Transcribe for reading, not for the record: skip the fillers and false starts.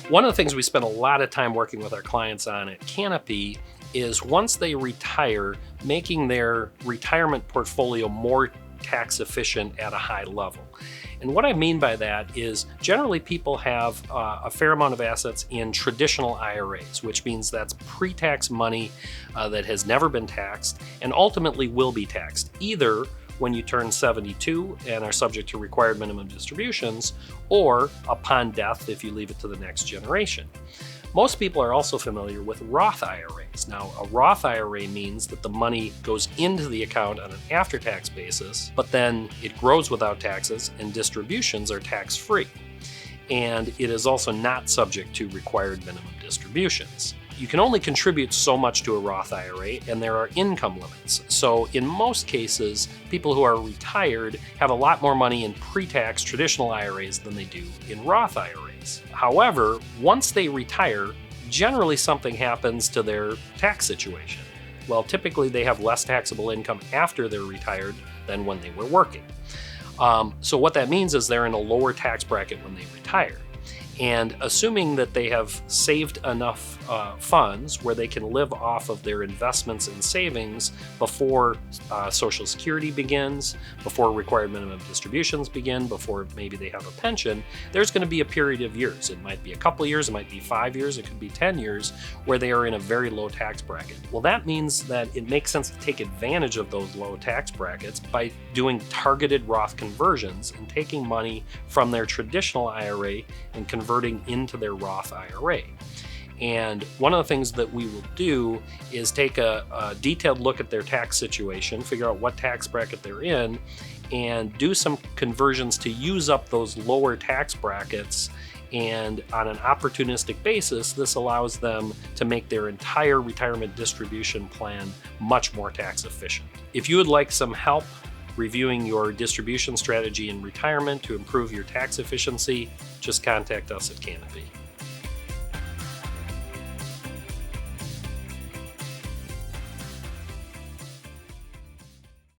One of the things we spend a lot of time working with our clients on at Canopy is once they retire, making their retirement portfolio more tax efficient at a high level. And what I mean by that is generally people have a fair amount of assets in traditional IRAs, which means that's pre-tax money that has never been taxed and ultimately will be taxed, either when you turn 72 and are subject to required minimum distributions, or upon death if you leave it to the next generation. Most people are also familiar with Roth IRAs. Now, a Roth IRA means that the money goes into the account on an after-tax basis, but then it grows without taxes and distributions are tax-free. And it is also not subject to required minimum distributions. You can only contribute so much to a Roth IRA, and there are income limits. So in most cases, people who are retired have a lot more money in pre-tax traditional IRAs than they do in Roth IRAs. However, once they retire, generally something happens to their tax situation. Well, typically they have less taxable income after they're retired than when they were working. So what that means is they're in a lower tax bracket when they retire. And assuming that they have saved enough funds where they can live off of their investments and savings before Social Security begins, before required minimum distributions begin, before maybe they have a pension, there's going to be a period of years. It might be a couple of years, it might be 5 years, it could be 10 years, where they are in a very low tax bracket. Well, that means that it makes sense to take advantage of those low tax brackets by doing targeted Roth conversions and taking money from their traditional IRA and converting into their Roth IRA. And one of the things that we will do is take a detailed look at their tax situation, figure out what tax bracket they're in, and do some conversions to use up those lower tax brackets. And on an opportunistic basis, this allows them to make their entire retirement distribution plan much more tax efficient. If you would like some help reviewing your distribution strategy in retirement to improve your tax efficiency, just contact us at Canopy.